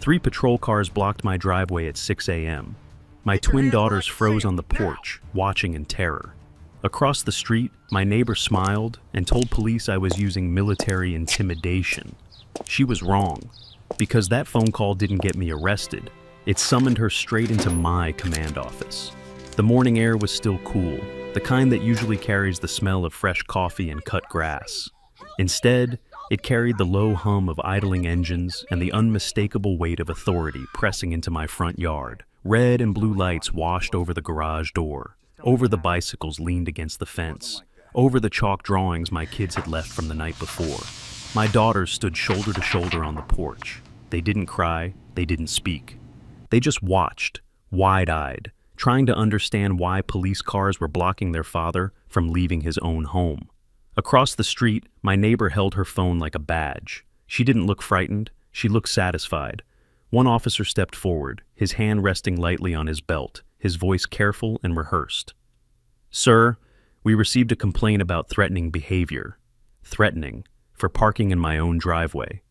3 patrol cars blocked my driveway at 6 a.m. My twin daughters froze on the porch, watching in terror. Across the street, my neighbor smiled and told police I was using military intimidation. She was wrong, because that phone call didn't get me arrested. It summoned her straight into my command office. The morning air was still cool, the kind that usually carries the smell of fresh coffee and cut grass. Instead, it carried the low hum of idling engines and the unmistakable weight of authority pressing into my front yard. Red and blue lights washed over the garage door, over the bicycles leaned against the fence, over the chalk drawings my kids had left from the night before. My daughters stood shoulder to shoulder on the porch. They didn't cry, they didn't speak. They just watched, wide-eyed, trying to understand why police cars were blocking their father from leaving his own home. Across the street, my neighbor held her phone like a badge. She didn't look frightened, she looked satisfied. One officer stepped forward, his hand resting lightly on his belt, his voice careful and rehearsed. "Sir, we received a complaint about threatening behavior. Threatening, for parking in my own driveway."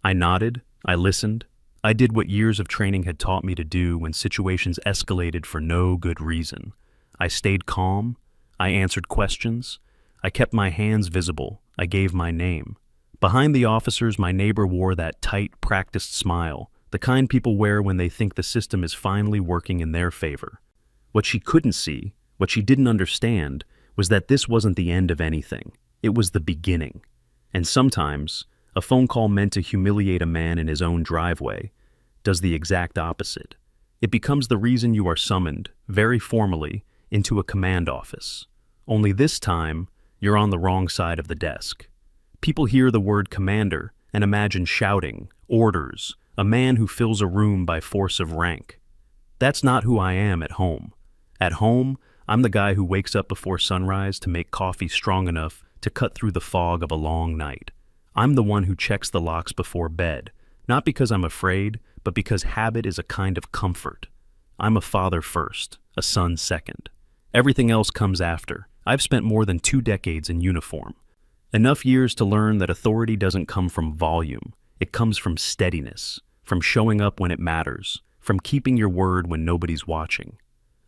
I nodded, I listened. I did what years of training had taught me to do when situations escalated for no good reason. I stayed calm, I answered questions, I kept my hands visible, I gave my name. Behind the officers, my neighbor wore that tight, practiced smile, the kind people wear when they think the system is finally working in their favor. What she couldn't see, what she didn't understand, was that this wasn't the end of anything. It was the beginning. And sometimes, a phone call meant to humiliate a man in his own driveway does the exact opposite. It becomes the reason you are summoned, very formally, into a command office. Only this time, you're on the wrong side of the desk. People hear the word commander and imagine shouting, orders, a man who fills a room by force of rank. That's not who I am at home. At home, I'm the guy who wakes up before sunrise to make coffee strong enough to cut through the fog of a long night. I'm the one who checks the locks before bed, not because I'm afraid, but because habit is a kind of comfort. I'm a father first, a son second. Everything else comes after. I've spent more than 2 decades in uniform. Enough years to learn that authority doesn't come from volume. It comes from steadiness, from showing up when it matters, from keeping your word when nobody's watching.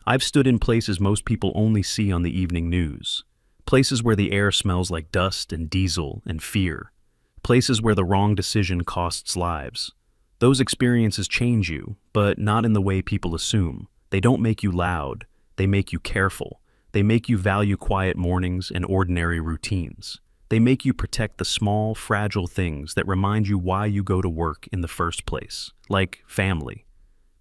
I've stood in places most people only see on the evening news. Places where the air smells like dust and diesel and fear. Places where the wrong decision costs lives. Those experiences change you, but not in the way people assume. They don't make you loud. They make you careful. They make you value quiet mornings and ordinary routines. They make you protect the small, fragile things that remind you why you go to work in the first place, like family.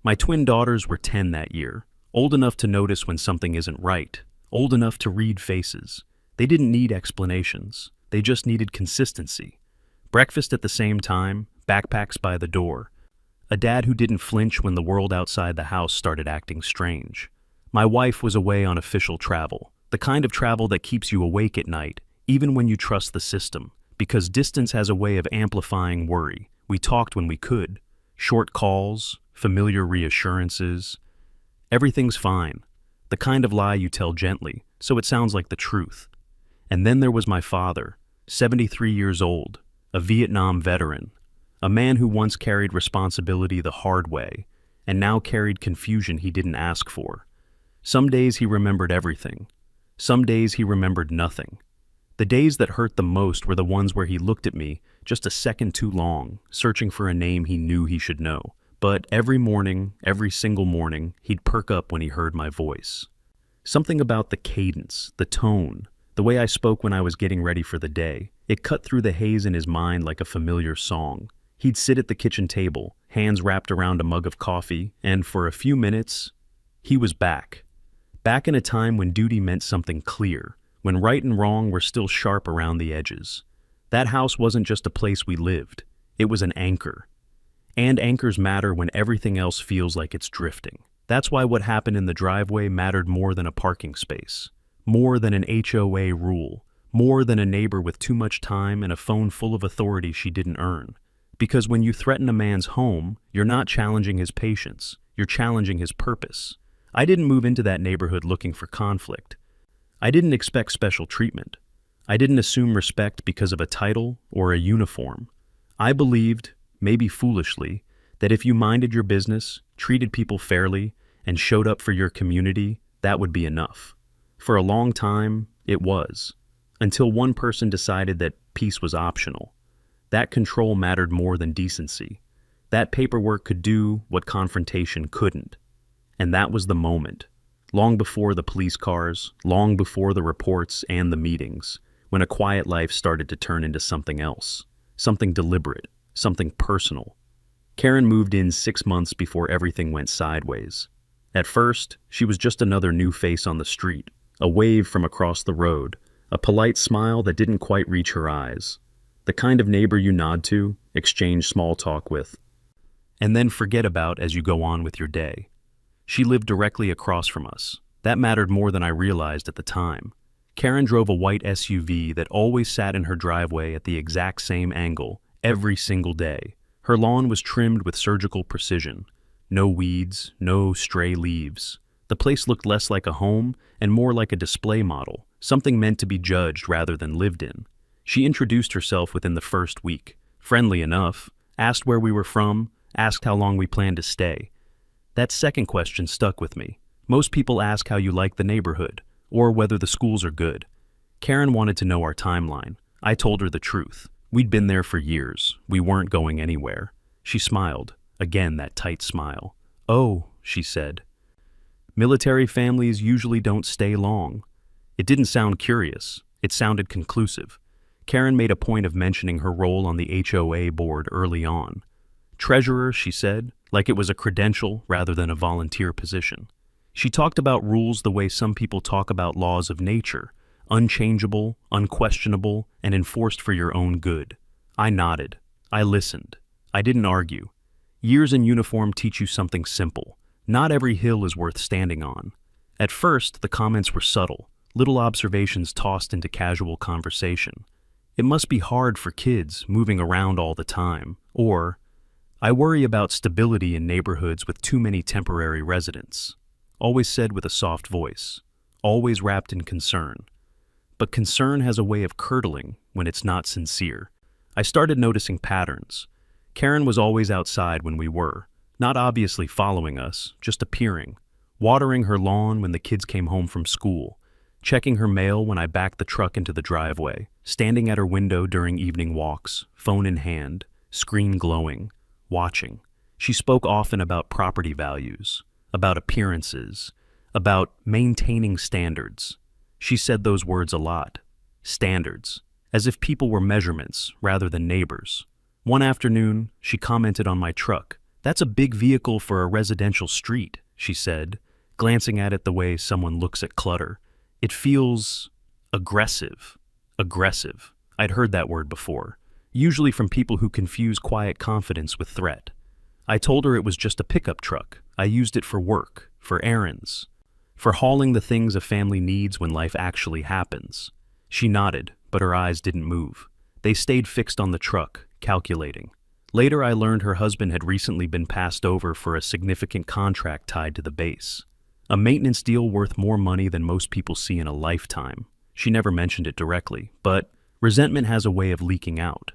My twin daughters were 10 that year, old enough to notice when something isn't right, old enough to read faces. They didn't need explanations. They just needed consistency. Breakfast at the same time, backpacks by the door. A dad who didn't flinch when the world outside the house started acting strange. My wife was away on official travel, the kind of travel that keeps you awake at night, even when you trust the system, because distance has a way of amplifying worry. We talked when we could. Short calls, familiar reassurances. Everything's fine. The kind of lie you tell gently, so it sounds like the truth. And then there was my father, 73 years old, a Vietnam veteran, a man who once carried responsibility the hard way, and now carried confusion he didn't ask for. Some days he remembered everything. Some days he remembered nothing. The days that hurt the most were the ones where he looked at me just a second too long, searching for a name he knew he should know. But every morning, every single morning, he'd perk up when he heard my voice. Something about the cadence, the tone, the way I spoke when I was getting ready for the day, it cut through the haze in his mind like a familiar song. He'd sit at the kitchen table, hands wrapped around a mug of coffee, and for a few minutes, he was back. Back in a time when duty meant something clear, when right and wrong were still sharp around the edges. That house wasn't just a place we lived, it was an anchor. And anchors matter when everything else feels like it's drifting. That's why what happened in the driveway mattered more than a parking space, more than an HOA rule, more than a neighbor with too much time and a phone full of authority she didn't earn. Because when you threaten a man's home, you're not challenging his patience, you're challenging his purpose. I didn't move into that neighborhood looking for conflict. I didn't expect special treatment. I didn't assume respect because of a title or a uniform. I believed, maybe foolishly, that if you minded your business, treated people fairly, and showed up for your community, that would be enough. For a long time, it was. Until one person decided that peace was optional. That control mattered more than decency. That paperwork could do what confrontation couldn't. And that was the moment. Long before the police cars, long before the reports and the meetings, when a quiet life started to turn into something else. Something deliberate, something personal. Karen moved in 6 months before everything went sideways. At first, she was just another new face on the street, a wave from across the road, a polite smile that didn't quite reach her eyes. The kind of neighbor you nod to, exchange small talk with, and then forget about as you go on with your day. She lived directly across from us. That mattered more than I realized at the time. Karen drove a white SUV that always sat in her driveway at the exact same angle, every single day. Her lawn was trimmed with surgical precision. No weeds, no stray leaves. The place looked less like a home and more like a display model, something meant to be judged rather than lived in. She introduced herself within the first week, friendly enough, asked where we were from, asked how long we planned to stay. That second question stuck with me. Most people ask how you like the neighborhood, or whether the schools are good. Karen wanted to know our timeline. I told her the truth. We'd been there for years. We weren't going anywhere. She smiled. Again, that tight smile. "Oh," she said. "Military families usually don't stay long." It didn't sound curious. It sounded conclusive. Karen made a point of mentioning her role on the HOA board early on. Treasurer, she said, like it was a credential rather than a volunteer position. She talked about rules the way some people talk about laws of nature, unchangeable, unquestionable, and enforced for your own good. I nodded. I listened. I didn't argue. Years in uniform teach you something simple. Not every hill is worth standing on. At first, the comments were subtle, little observations tossed into casual conversation. It must be hard for kids moving around all the time, or I worry about stability in neighborhoods with too many temporary residents. Always said with a soft voice, always wrapped in concern. But concern has a way of curdling when it's not sincere. I started noticing patterns. Karen was always outside when we were, not obviously following us, just appearing, watering her lawn when the kids came home from school, checking her mail when I backed the truck into the driveway, standing at her window during evening walks, phone in hand, screen glowing, watching. She spoke often about property values, about appearances, about maintaining standards. She said those words a lot. Standards. As if people were measurements rather than neighbors. One afternoon, she commented on my truck. "That's a big vehicle for a residential street," she said, glancing at it the way someone looks at clutter. "It feels aggressive." Aggressive. I'd heard that word before, usually from people who confuse quiet confidence with threat. I told her it was just a pickup truck. I used it for work, for errands, for hauling the things a family needs when life actually happens. She nodded, but her eyes didn't move. They stayed fixed on the truck, calculating. Later, I learned her husband had recently been passed over for a significant contract tied to the base. A maintenance deal worth more money than most people see in a lifetime. She never mentioned it directly, but resentment has a way of leaking out.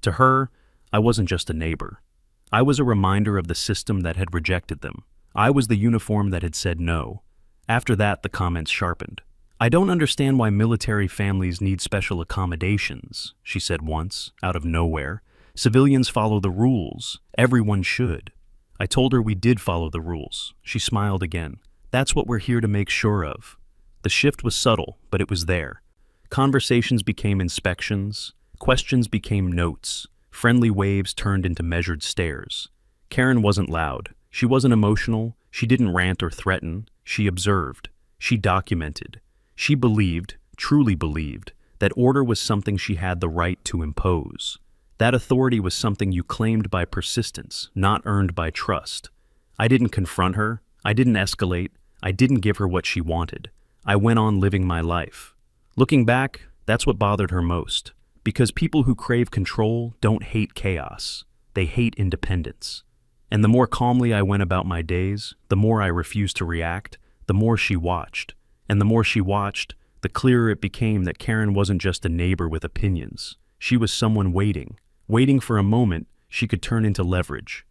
To her, I wasn't just a neighbor. I was a reminder of the system that had rejected them. I was the uniform that had said no. After that, the comments sharpened. "I don't understand why military families need special accommodations," she said once, out of nowhere. "Civilians follow the rules. Everyone should." I told her we did follow the rules. She smiled again. "That's what we're here to make sure of." The shift was subtle, but it was there. Conversations became inspections. Questions became notes. Friendly waves turned into measured stares. Karen wasn't loud. She wasn't emotional. She didn't rant or threaten. She observed. She documented. She believed, truly believed, that order was something she had the right to impose. That authority was something you claimed by persistence, not earned by trust. I didn't confront her. I didn't escalate. I didn't give her what she wanted. I went on living my life. Looking back, that's what bothered her most. Because people who crave control don't hate chaos. They hate independence. And the more calmly I went about my days, the more I refused to react, the more she watched. And the more she watched, the clearer it became that Karen wasn't just a neighbor with opinions. She was someone waiting for a moment she could turn into leverage.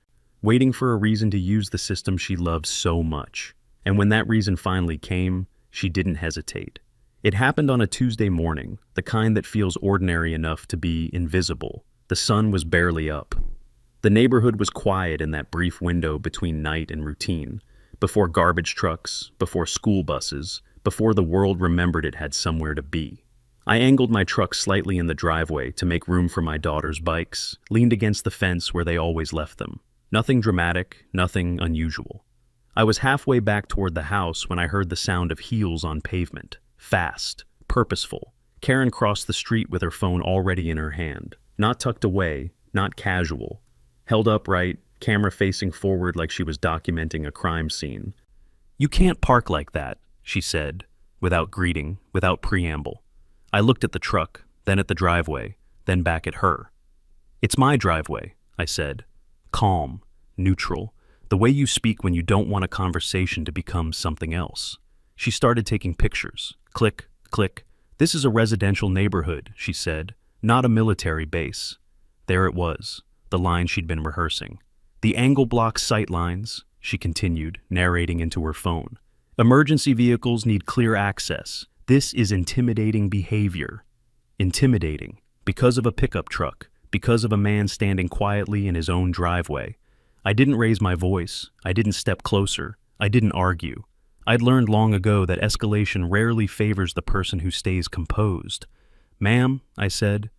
waiting for a reason to use the system she loved so much. And when that reason finally came, she didn't hesitate. It happened on a Tuesday morning, the kind that feels ordinary enough to be invisible. The sun was barely up. The neighborhood was quiet in that brief window between night and routine, before garbage trucks, before school buses, before the world remembered it had somewhere to be. I angled my truck slightly in the driveway to make room for my daughter's bikes, leaned against the fence where they always left them. Nothing dramatic, nothing unusual. I was halfway back toward the house when I heard the sound of heels on pavement. Fast, purposeful. Karen crossed the street with her phone already in her hand. Not tucked away, not casual. Held upright, camera facing forward like she was documenting a crime scene. "You can't park like that," she said, without greeting, without preamble. I looked at the truck, then at the driveway, then back at her. "It's my driveway," I said. Calm, neutral, the way you speak when you don't want a conversation to become something else. She started taking pictures. Click, click. "This is a residential neighborhood," she said, "not a military base." There it was, the line she'd been rehearsing. "The angle blocks sight lines," she continued, narrating into her phone. "Emergency vehicles need clear access. This is intimidating behavior." Intimidating, because of a pickup truck, because of a man standing quietly in his own driveway. I didn't raise my voice, I didn't step closer, I didn't argue. I'd learned long ago that escalation rarely favors the person who stays composed. "Ma'am," I said.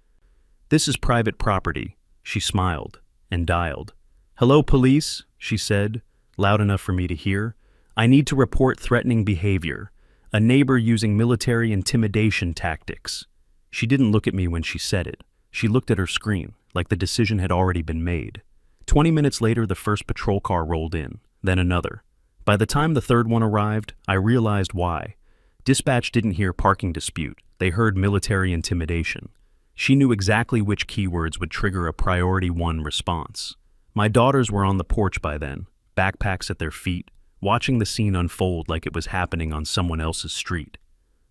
"This is private property." She smiled and dialed. "Hello, police," she said, loud enough for me to hear. "I need to report threatening behavior. A neighbor using military intimidation tactics." She didn't look at me when she said it. She looked at her screen, like the decision had already been made. 20 minutes later, the first patrol car rolled in, then another. By the time the third one arrived, I realized why. Dispatch didn't hear parking dispute. They heard military intimidation. She knew exactly which keywords would trigger a priority 1 response. My daughters were on the porch by then, backpacks at their feet, watching the scene unfold like it was happening on someone else's street.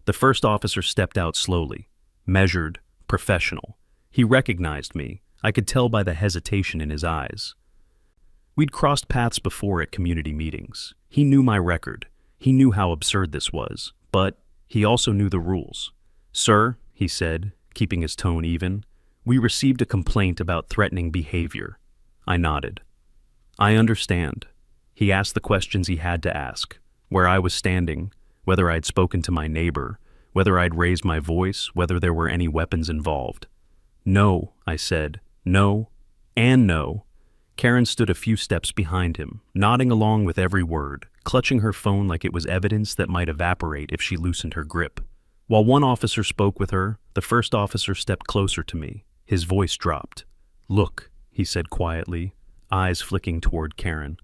The first officer stepped out slowly, measured, professional. He recognized me. I could tell by the hesitation in his eyes. We'd crossed paths before at community meetings. He knew my record. He knew how absurd this was, but he also knew the rules. "Sir," he said, keeping his tone even, "we received a complaint about threatening behavior." I nodded. "I understand." He asked the questions he had to ask, where I was standing, whether I'd spoken to my neighbor, whether I'd raised my voice, whether there were any weapons involved. "No," I said. "No, and no." Karen stood a few steps behind him, nodding along with every word, clutching her phone like it was evidence that might evaporate if she loosened her grip. While one officer spoke with her, the first officer stepped closer to me. His voice dropped. "Look," he said quietly, eyes flicking toward Karen.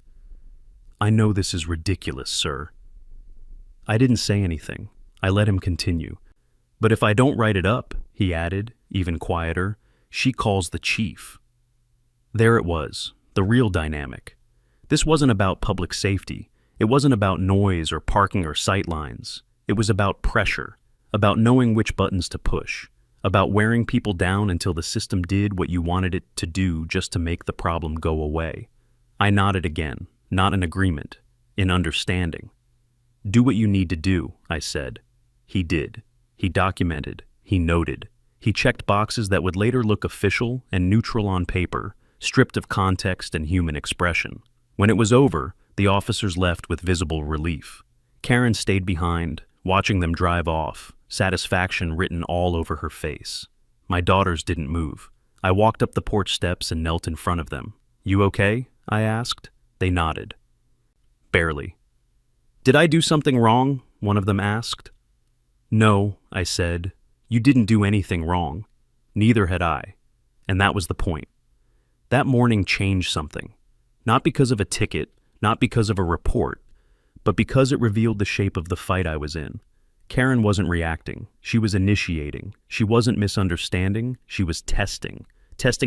"I know this is ridiculous, sir." I didn't say anything. I let him continue. "But if I don't write it up," he added, even quieter, "she calls the chief." There it was, the real dynamic. This wasn't about public safety. It wasn't about noise or parking or sight lines. It was about pressure, about knowing which buttons to push, about wearing people down until the system did what you wanted it to do just to make the problem go away. I nodded again, not in agreement, in understanding. "Do what you need to do," I said. He did. He documented. He noted. He checked boxes that would later look official and neutral on paper, stripped of context and human expression. When it was over, the officers left with visible relief. Karen stayed behind, watching them drive off, satisfaction written all over her face. My daughters didn't move. I walked up the porch steps and knelt in front of them. "You okay?" I asked. They nodded. "Barely." "Did I do something wrong?" one of them asked. "No," I said. "You didn't do anything wrong. Neither had I." And that was the point. That morning changed something. Not because of a ticket, not because of a report, but because it revealed the shape of the fight I was in. Karen wasn't reacting. She was initiating. She wasn't misunderstanding. She was testing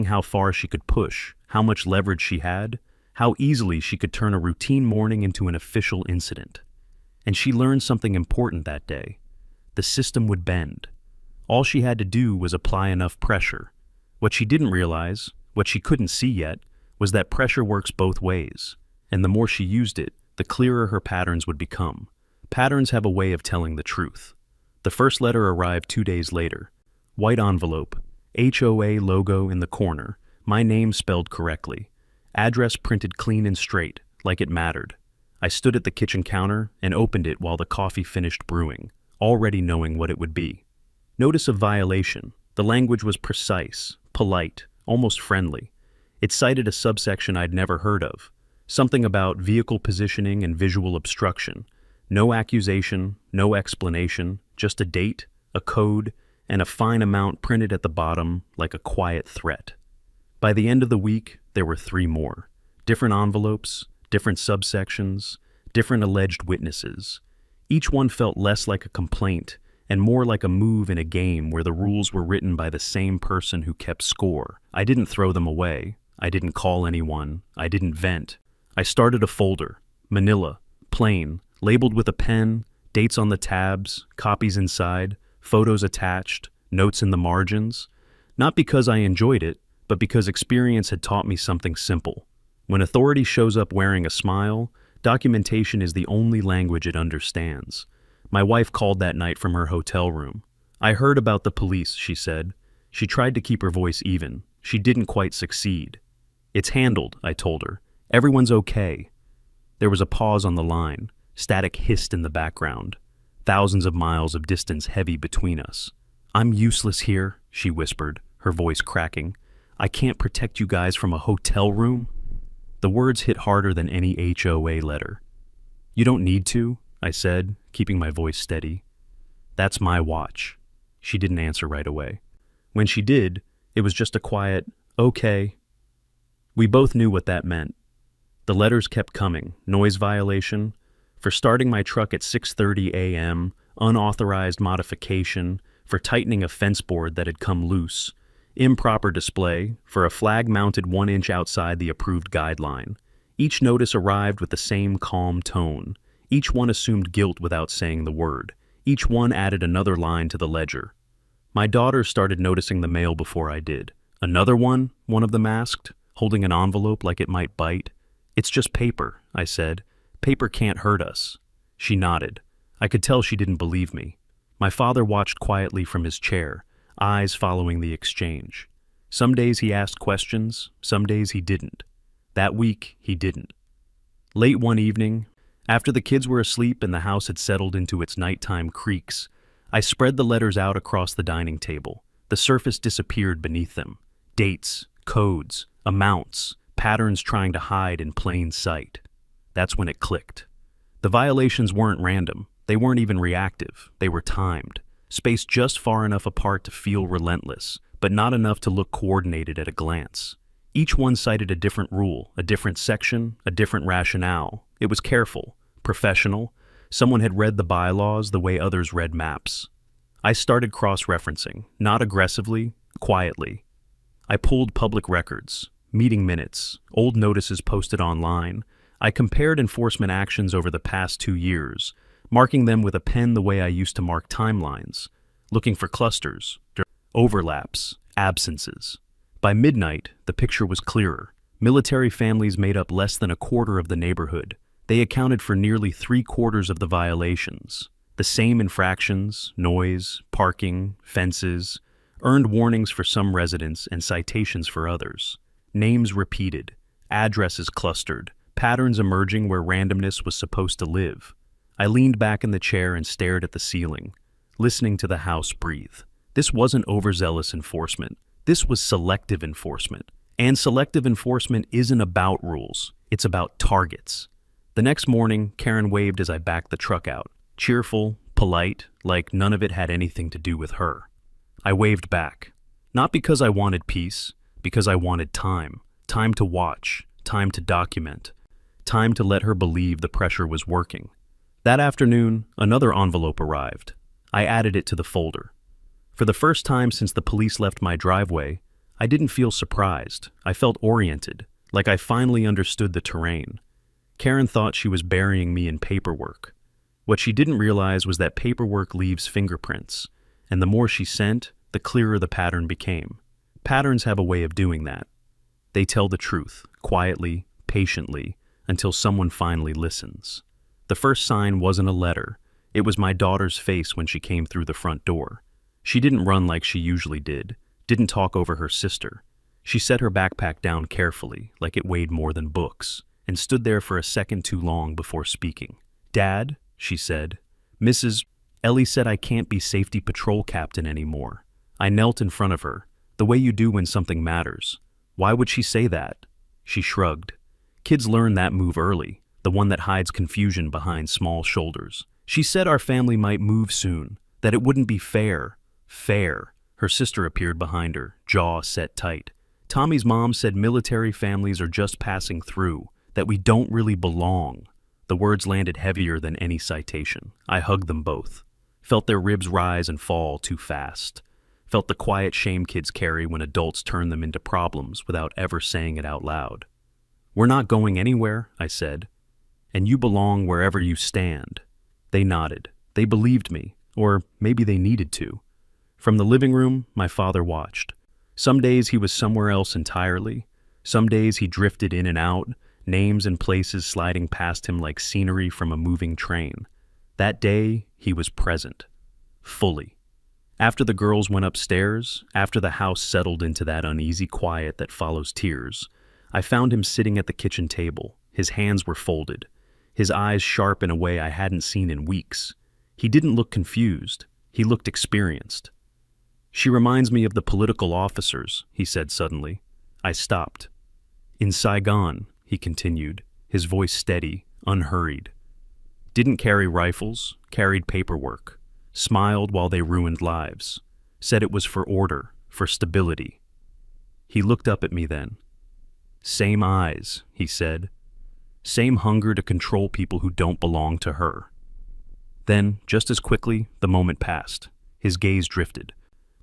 how far she could push, how much leverage she had, how easily she could turn a routine morning into an official incident. And she learned something important that day. The system would bend. All she had to do was apply enough pressure. What she didn't realize, what she couldn't see yet, was that pressure works both ways, and the more she used it, the clearer her patterns would become. Patterns have a way of telling the truth. The first letter arrived 2 days later. White envelope, HOA logo in the corner, my name spelled correctly. Address printed clean and straight, like it mattered. I stood at the kitchen counter and opened it while the coffee finished brewing, already knowing what it would be. Notice of violation. The language was precise, polite, almost friendly. It cited a subsection I'd never heard of, something about vehicle positioning and visual obstruction. No accusation, no explanation, just a date, a code, and a fine amount printed at the bottom like a quiet threat. By the end of the week, there were 3 more. Different envelopes, different subsections, different alleged witnesses. Each one felt less like a complaint and more like a move in a game where the rules were written by the same person who kept score. I didn't throw them away. I didn't call anyone. I didn't vent. I started a folder, manila, plain, labeled with a pen, dates on the tabs, copies inside, photos attached, notes in the margins. Not because I enjoyed it, but because experience had taught me something simple. When authority shows up wearing a smile, documentation is the only language it understands. My wife called that night from her hotel room. I heard about the police, she said. She tried to keep her voice even. She didn't quite succeed. It's handled, I told her. Everyone's okay. There was a pause on the line. Static hissed in the background. Thousands of miles of distance heavy between us. I'm useless here, she whispered, her voice cracking. I can't protect you guys from a hotel room? The words hit harder than any HOA letter. You don't need to, I said, keeping my voice steady. That's my watch. She didn't answer right away. When she did, it was just a quiet, okay. We both knew what that meant. The letters kept coming. Noise violation, for starting my truck at 6:30 a.m., unauthorized modification, for tightening a fence board that had come loose, improper display, for a flag mounted 1 inch outside the approved guideline. Each notice arrived with the same calm tone. Each one assumed guilt without saying the word. Each one added another line to the ledger. My daughter started noticing the mail before I did. Another one of them asked, holding an envelope like it might bite. It's just paper, I said. Paper can't hurt us. She nodded. I could tell she didn't believe me. My father watched quietly from his chair, eyes following the exchange. Some days he asked questions, some days he didn't. That week, he didn't. Late one evening, after the kids were asleep and the house had settled into its nighttime creaks, I spread the letters out across the dining table. The surface disappeared beneath them. Dates, codes, amounts, patterns trying to hide in plain sight. That's when it clicked. The violations weren't random. They weren't even reactive. They were timed, spaced just far enough apart to feel relentless, but not enough to look coordinated at a glance. Each one cited a different rule, a different section, a different rationale. It was careful, professional. Someone had read the bylaws the way others read maps. I started cross-referencing, not aggressively, quietly. I pulled public records, meeting minutes, old notices posted online. I compared enforcement actions over the past 2 years, marking them with a pen the way I used to mark timelines, looking for clusters, overlaps, absences. By midnight, the picture was clearer. Military families made up less than a quarter of the neighborhood. They accounted for nearly 3/4 of the violations. The same infractions, noise, parking, fences, earned warnings for some residents and citations for others. Names repeated, addresses clustered, patterns emerging where randomness was supposed to live. I leaned back in the chair and stared at the ceiling, listening to the house breathe. This wasn't overzealous enforcement. This was selective enforcement. And selective enforcement isn't about rules. It's about targets. The next morning, Karen waved as I backed the truck out. Cheerful, polite, like none of it had anything to do with her. I waved back. Not because I wanted peace, because I wanted time. Time to watch, time to document, time to let her believe the pressure was working. That afternoon, another envelope arrived. I added it to the folder. For the first time since the police left my driveway, I didn't feel surprised. I felt oriented, like I finally understood the terrain. Karen thought she was burying me in paperwork. What she didn't realize was that paperwork leaves fingerprints, and the more she sent, the clearer the pattern became. Patterns have a way of doing that. They tell the truth, quietly, patiently, until someone finally listens. The first sign wasn't a letter. It was my daughter's face when she came through the front door. She didn't run like she usually didn't talk over her sister. She set her backpack down carefully, like it weighed more than books, and stood there for a second too long before speaking. "Dad," she said, "Mrs. Ellie said I can't be safety patrol captain anymore." I knelt in front of her, the way you do when something matters. Why would she say that? She shrugged. Kids learn that move early, the one that hides confusion behind small shoulders. She said our family might move soon, that it wouldn't be fair. Fair. Her sister appeared behind her, jaw set tight. Tommy's mom said military families are just passing through, that we don't really belong. The words landed heavier than any citation. I hugged them both. Felt their ribs rise and fall too fast. Felt the quiet shame kids carry when adults turn them into problems without ever saying it out loud. "We're not going anywhere," I said. "And you belong wherever you stand." They nodded. They believed me, or maybe they needed to. From the living room, my father watched. Some days he was somewhere else entirely. Some days he drifted in and out, names and places sliding past him like scenery from a moving train. That day, he was present. Fully. After the girls went upstairs, after the house settled into that uneasy quiet that follows tears, I found him sitting at the kitchen table. His hands were folded, his eyes sharp in a way I hadn't seen in weeks. He didn't look confused. He looked experienced. "She reminds me of the political officers," he said suddenly. I stopped. "In Saigon," he continued, his voice steady, unhurried. "Didn't carry rifles, carried paperwork. Smiled while they ruined lives. Said it was for order, for stability." He looked up at me then. "Same eyes," he said. "Same hunger to control people who don't belong to her." Then, just as quickly, the moment passed. His gaze drifted.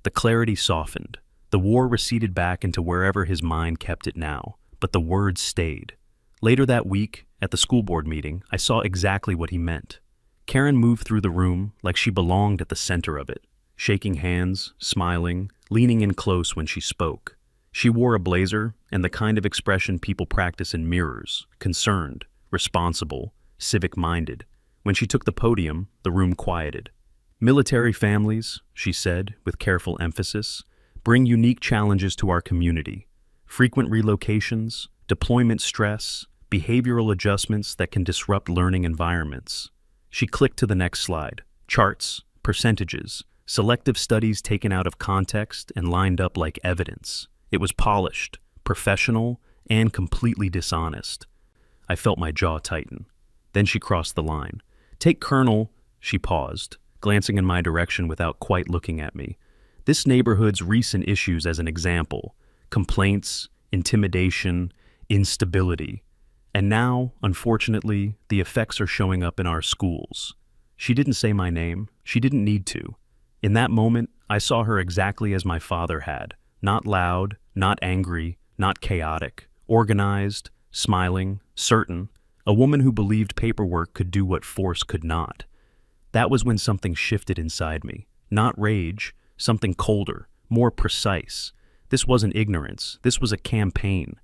The clarity softened. The war receded back into wherever his mind kept it now, but the words stayed. Later that week, at the school board meeting, I saw exactly what he meant. Karen moved through the room like she belonged at the center of it, shaking hands, smiling, leaning in close when she spoke. She wore a blazer and the kind of expression people practice in mirrors, concerned, responsible, civic-minded. When she took the podium, the room quieted. "Military families," she said with careful emphasis, "bring unique challenges to our community. Frequent relocations, deployment stress, behavioral adjustments that can disrupt learning environments." She clicked to the next slide. Charts, percentages, selective studies taken out of context and lined up like evidence. It was polished, professional, and completely dishonest. I felt my jaw tighten. Then she crossed the line. "Take Colonel," she paused, glancing in my direction without quite looking at me. "This neighborhood's recent issues as an example. Complaints, intimidation, instability. And now, unfortunately, the effects are showing up in our schools." She didn't say my name. She didn't need to. In that moment, I saw her exactly as my father had. Not loud, not angry, not chaotic. Organized, smiling, certain. A woman who believed paperwork could do what force could not. That was when something shifted inside me. Not rage, something colder, more precise. This wasn't ignorance. This was a campaign.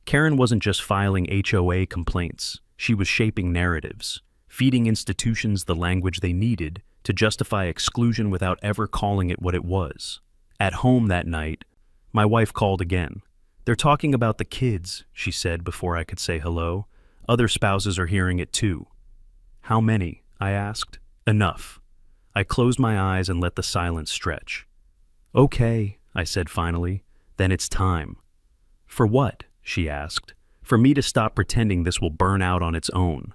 Karen wasn't just filing HOA complaints. She was shaping narratives, feeding institutions the language they needed to justify exclusion without ever calling it what it was. At home that night, my wife called again. "They're talking about the kids," she said before I could say hello. "Other spouses are hearing it too." "How many?" I asked. "Enough." I closed my eyes and let the silence stretch. "Okay," I said finally. "Then it's time." "For what?" she asked. "For me to stop pretending this will burn out on its own."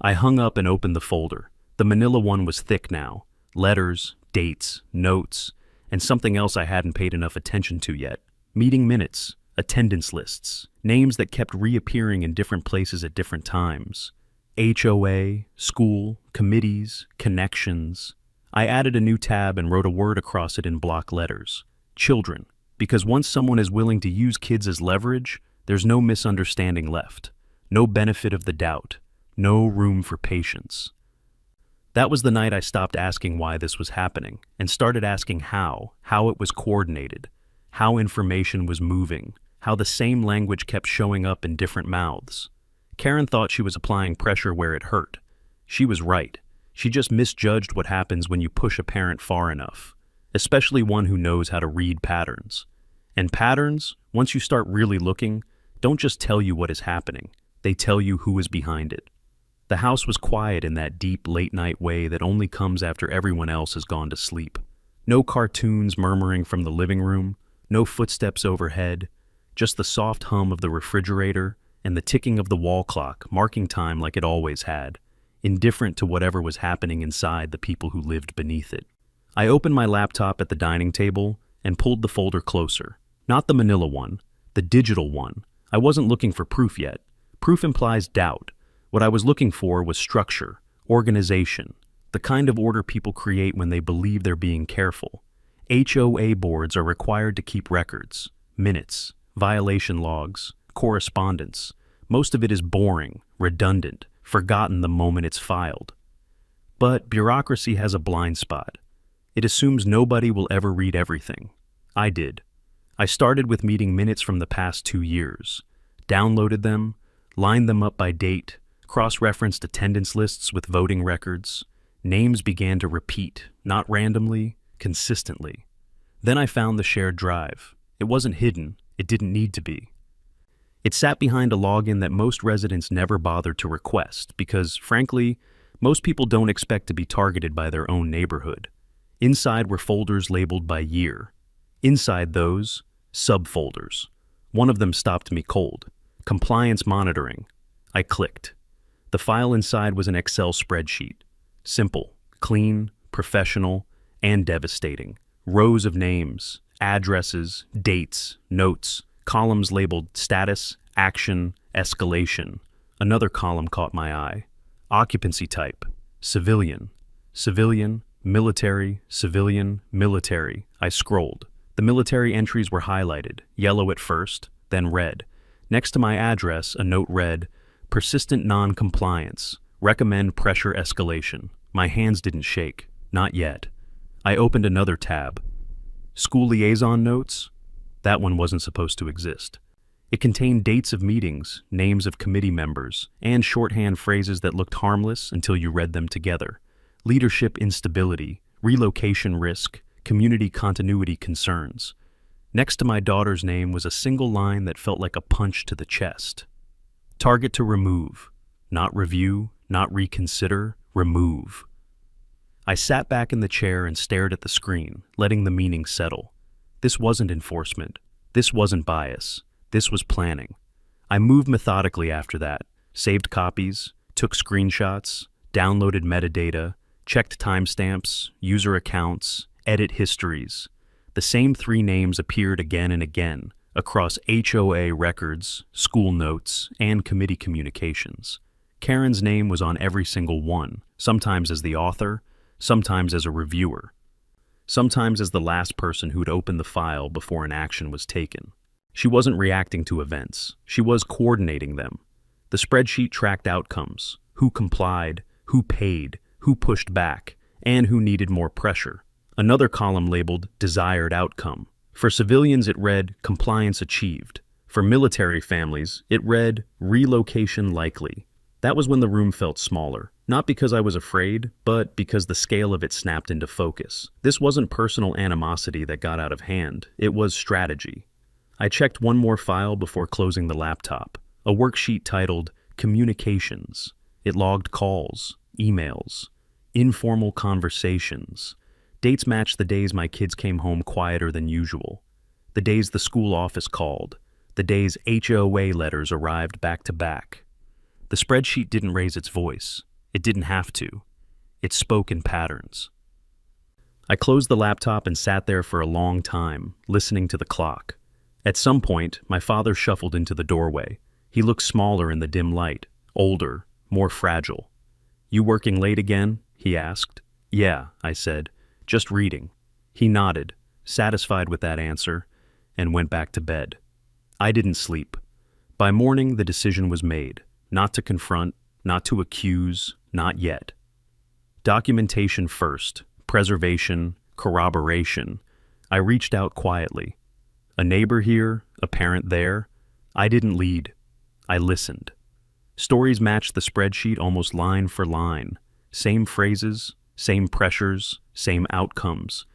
I hung up and opened the folder. The manila one was thick now. Letters, dates, notes, and something else I hadn't paid enough attention to yet. Meeting minutes, attendance lists, names that kept reappearing in different places at different times. HOA, school, committees, connections. I added a new tab and wrote a word across it in block letters. Children. Because once someone is willing to use kids as leverage, there's no misunderstanding left. No benefit of the doubt. No room for patience. That was the night I stopped asking why this was happening and started asking how it was coordinated, how information was moving, how the same language kept showing up in different mouths. Karen thought she was applying pressure where it hurt. She was right. She just misjudged what happens when you push a parent far enough, especially one who knows how to read patterns. And patterns, once you start really looking, don't just tell you what is happening, they tell you who is behind it. The house was quiet in that deep late-night way that only comes after everyone else has gone to sleep. No cartoons murmuring from the living room, no footsteps overhead, just the soft hum of the refrigerator and the ticking of the wall clock marking time like it always had, indifferent to whatever was happening inside the people who lived beneath it. I opened my laptop at the dining table and pulled the folder closer. Not the manila one, the digital one. I wasn't looking for proof yet. Proof implies doubt. What I was looking for was structure, organization, the kind of order people create when they believe they're being careful. HOA boards are required to keep records, minutes, violation logs, correspondence. Most of it is boring, redundant, forgotten the moment it's filed. But bureaucracy has a blind spot. It assumes nobody will ever read everything. I did. I started with meeting minutes from the past 2 years, downloaded them, lined them up by date, cross-referenced attendance lists with voting records. Names began to repeat, not randomly, consistently. Then I found the shared drive. It wasn't hidden. It didn't need to be. It sat behind a login that most residents never bothered to request because, frankly, most people don't expect to be targeted by their own neighborhood. Inside were folders labeled by year. Inside those, subfolders. One of them stopped me cold. Compliance monitoring. I clicked. The file inside was an Excel spreadsheet. Simple, clean, professional, and devastating. Rows of names, addresses, dates, notes, columns labeled status, action, escalation. Another column caught my eye. Occupancy type, civilian. Civilian, military, civilian, military. I scrolled. The military entries were highlighted, yellow at first, then red. Next to my address, a note read, persistent non-compliance. Recommend pressure escalation. My hands didn't shake. Not yet. I opened another tab. School liaison notes? That one wasn't supposed to exist. It contained dates of meetings, names of committee members, and shorthand phrases that looked harmless until you read them together. Leadership instability, relocation risk, community continuity concerns. Next to my daughter's name was a single line that felt like a punch to the chest. Target to remove. Not review, not reconsider, remove. I sat back in the chair and stared at the screen, letting the meaning settle. This wasn't enforcement. This wasn't bias. This was planning. I moved methodically after that, saved copies, took screenshots, downloaded metadata, checked timestamps, user accounts, edit histories. The same 3 names appeared again and again across HOA records, school notes, and committee communications. Karen's name was on every single one, sometimes as the author, sometimes as a reviewer, sometimes as the last person who'd opened the file before an action was taken. She wasn't reacting to events. She was coordinating them. The spreadsheet tracked outcomes, who complied, who paid, who pushed back, and who needed more pressure. Another column labeled desired outcome. For civilians, it read compliance achieved. For military families, it read relocation likely. That was when the room felt smaller. Not because I was afraid, but because the scale of it snapped into focus. This wasn't personal animosity that got out of hand. It was strategy. I checked one more file before closing the laptop. A worksheet titled Communications. It logged calls, emails, informal conversations. Dates matched the days my kids came home quieter than usual. The days the school office called. The days HOA letters arrived back to back. The spreadsheet didn't raise its voice. It didn't have to. It spoke in patterns. I closed the laptop and sat there for a long time, listening to the clock. At some point, my father shuffled into the doorway. He looked smaller in the dim light, older, more fragile. "You working late again?" he asked. "Yeah," I said, "just reading." He nodded, satisfied with that answer, and went back to bed. I didn't sleep. By morning, the decision was made. Not to confront, not to accuse, not yet. Documentation first, preservation, corroboration. I reached out quietly. "A neighbor here, a parent there. I didn't lead. I listened. Stories matched the spreadsheet almost line for line. Same phrases, same pressures, same outcomes.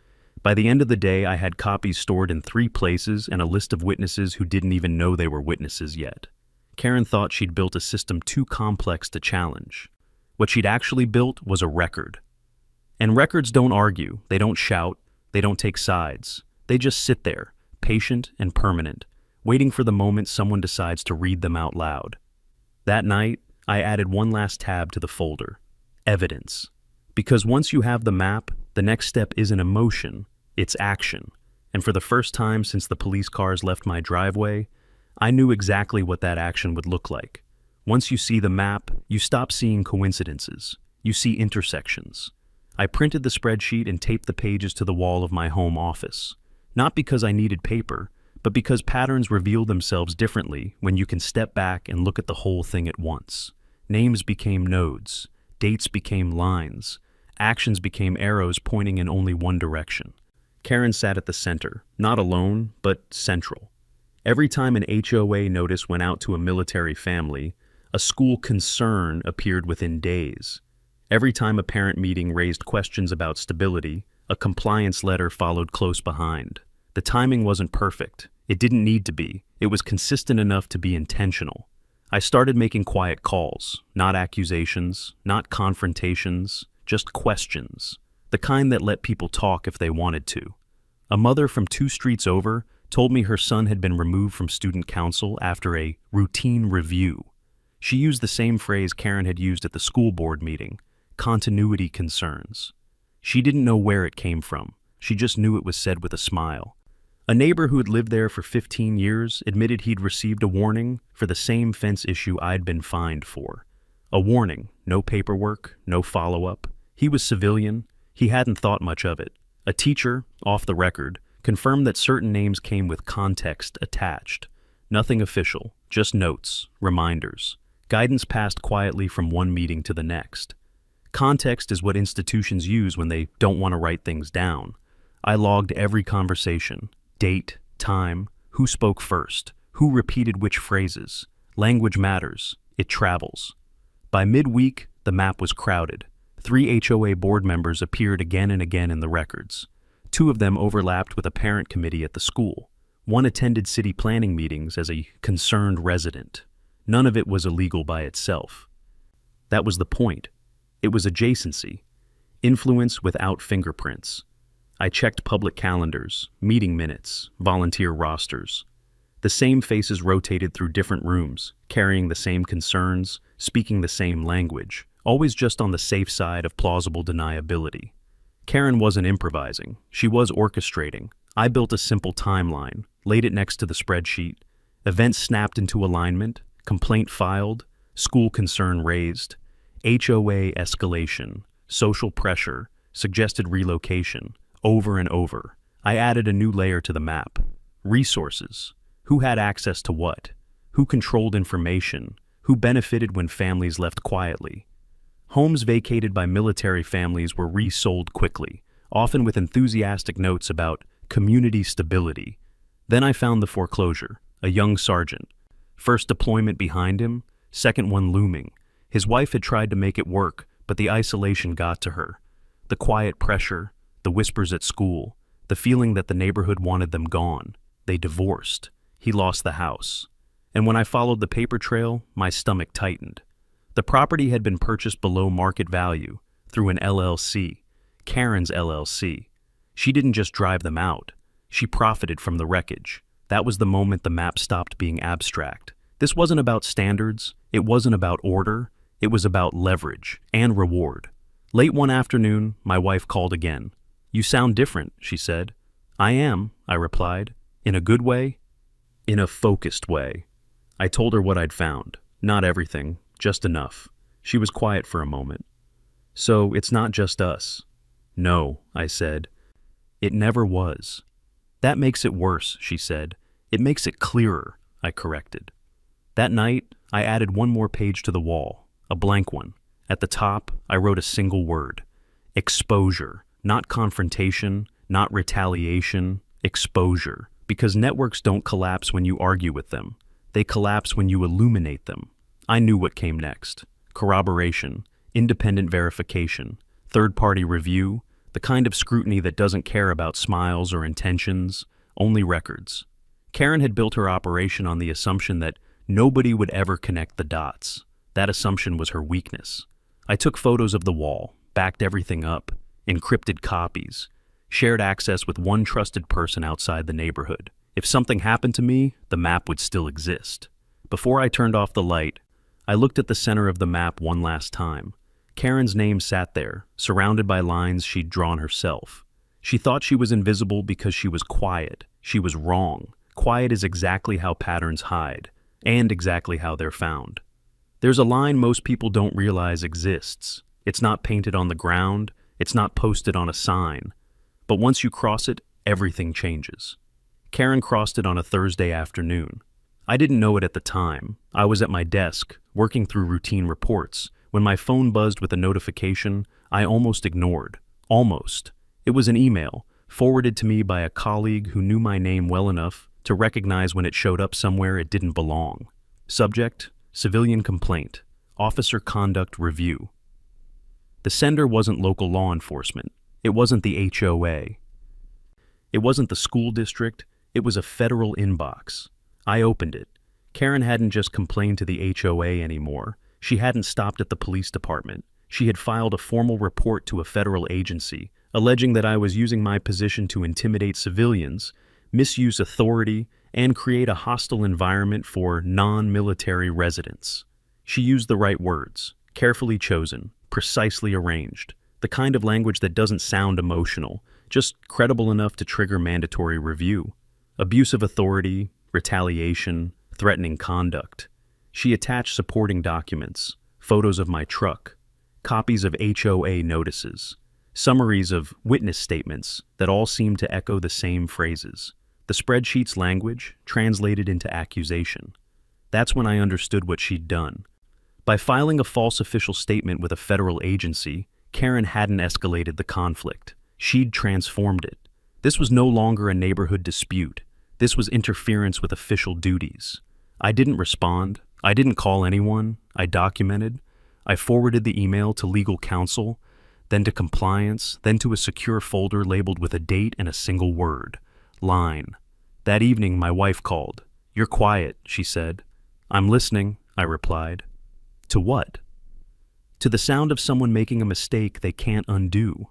By the end of the day, I had copies stored in 3 places and a list of witnesses who didn't even know they were witnesses yet. Karen thought she'd built a system too complex to challenge. What she'd actually built was a record. And records don't argue, they don't shout, they don't take sides. They just sit there, patient and permanent, waiting for the moment someone decides to read them out loud. That night, I added one last tab to the folder: evidence. Because once you have the map, the next step isn't emotion, it's action. And for the first time since the police cars left my driveway, I knew exactly what that action would look like. Once you see the map, you stop seeing coincidences. You see intersections. I printed the spreadsheet and taped the pages to the wall of my home office. Not because I needed paper, but because patterns reveal themselves differently when you can step back and look at the whole thing at once. Names became nodes. Dates became lines. Actions became arrows pointing in only one direction. Karen sat at the center, not alone, but central. Every time an HOA notice went out to a military family, a school concern appeared within days. Every time a parent meeting raised questions about stability, a compliance letter followed close behind. The timing wasn't perfect. It didn't need to be. It was consistent enough to be intentional. I started making quiet calls, not accusations, not confrontations, just questions, the kind that let people talk if they wanted to. A mother from 2 streets over told me her son had been removed from student council after a routine review. She used the same phrase Karen had used at the school board meeting: continuity concerns. She didn't know where it came from. She just knew it was said with a smile. A neighbor who had lived there for 15 years admitted he'd received a warning for the same fence issue I'd been fined for. A warning, no paperwork, no follow-up. He was civilian. He hadn't thought much of it. A teacher, off the record, confirmed that certain names came with context attached. Nothing official, just notes, reminders. Guidance passed quietly from one meeting to the next. Context is what institutions use when they don't want to write things down. I logged every conversation: date, time, who spoke first, who repeated which phrases. Language matters. It travels. By midweek, the map was crowded. 3 HOA board members appeared again and again in the records. 2 of them overlapped with a parent committee at the school. One attended city planning meetings as a concerned resident. None of it was illegal by itself. That was the point. It was adjacency. Influence without fingerprints. I checked public calendars, meeting minutes, volunteer rosters. The same faces rotated through different rooms, carrying the same concerns, speaking the same language, always just on the safe side of plausible deniability. Karen wasn't improvising. She was orchestrating. I built a simple timeline, laid it next to the spreadsheet. Events snapped into alignment, complaint filed, school concern raised, HOA escalation, social pressure, suggested relocation, over and over. I added a new layer to the map. Resources. Who had access to what? Who controlled information? Who benefited when families left quietly? Homes vacated by military families were resold quickly, often with enthusiastic notes about community stability. Then I found the foreclosure, a young sergeant. First deployment behind him, second one looming. His wife had tried to make it work, but the isolation got to her. The quiet pressure, the whispers at school, the feeling that the neighborhood wanted them gone. They divorced. He lost the house. And when I followed the paper trail, my stomach tightened. The property had been purchased below market value through an LLC, Karen's LLC. She didn't just drive them out. She profited from the wreckage. That was the moment the map stopped being abstract. This wasn't about standards. It wasn't about order. It was about leverage and reward. Late one afternoon, my wife called again. "You sound different," she said. "I am," I replied. "In a good way?" "In a focused way." I told her what I'd found. Not everything, just enough. She was quiet for a moment. "So it's not just us." "No," I said. "It never was." "That makes it worse," she said. "It makes it clearer," I corrected. That night, I added one more page to the wall, a blank one. At the top, I wrote a single word: exposure. Not confrontation, not retaliation, exposure. Because networks don't collapse when you argue with them. They collapse when you illuminate them. I knew what came next. Corroboration, independent verification, third-party review, the kind of scrutiny that doesn't care about smiles or intentions, only records. Karen had built her operation on the assumption that nobody would ever connect the dots. That assumption was her weakness. I took photos of the wall, backed everything up, encrypted copies, shared access with one trusted person outside the neighborhood. If something happened to me, the map would still exist. Before I turned off the light, I looked at the center of the map one last time. Karen's name sat there, surrounded by lines she'd drawn herself. She thought she was invisible because she was quiet. She was wrong. Quiet is exactly how patterns hide, and exactly how they're found. There's a line most people don't realize exists. It's not painted on the ground, it's not posted on a sign. But once you cross it, everything changes. Karen crossed it on a Thursday afternoon. I didn't know it at the time. I was at my desk, working through routine reports, when my phone buzzed with a notification I almost ignored. Almost. It was an email, forwarded to me by a colleague who knew my name well enough to recognize when it showed up somewhere it didn't belong. Subject: civilian complaint, officer conduct review. The sender wasn't local law enforcement. It wasn't the HOA. It wasn't the school district. It was a federal inbox. I opened it. Karen hadn't just complained to the HOA anymore. She hadn't stopped at the police department. She had filed a formal report to a federal agency, alleging that I was using my position to intimidate civilians, misuse authority, and create a hostile environment for non-military residents. She used the right words, carefully chosen, precisely arranged, the kind of language that doesn't sound emotional, just credible enough to trigger mandatory review. Abuse of authority, retaliation, threatening conduct. She attached supporting documents, photos of my truck, copies of HOA notices, summaries of witness statements that all seemed to echo the same phrases. The spreadsheet's language translated into accusation. That's when I understood what she'd done. By filing a false official statement with a federal agency, Karen hadn't escalated the conflict. She'd transformed it. This was no longer a neighborhood dispute. This was interference with official duties. I didn't respond. I didn't call anyone. I documented. I forwarded the email to legal counsel, then to compliance, then to a secure folder labeled with a date and a single word: line. That evening, my wife called. "You're quiet," she said. "I'm listening," I replied. To what? To the sound of someone making a mistake they can't undo.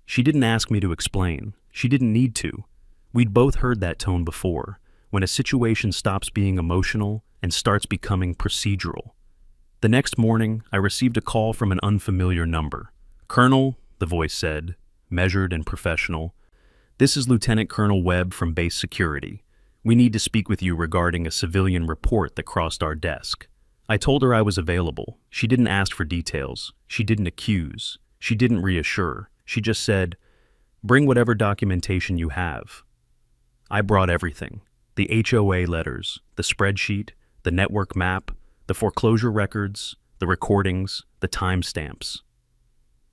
She didn't ask me to explain. She didn't need to. We'd both heard that tone before, when a situation stops being emotional and starts becoming procedural. The next morning, I received a call from an unfamiliar number. "Colonel," the voice said, measured and professional, "this is Lieutenant Colonel Webb from Base Security. We need to speak with you regarding a civilian report that crossed our desk." I told her I was available. She didn't ask for details. She didn't accuse. She didn't reassure. She just said, "Bring whatever documentation you have." I brought everything. The HOA letters, the spreadsheet, the network map, the foreclosure records, the recordings, the timestamps.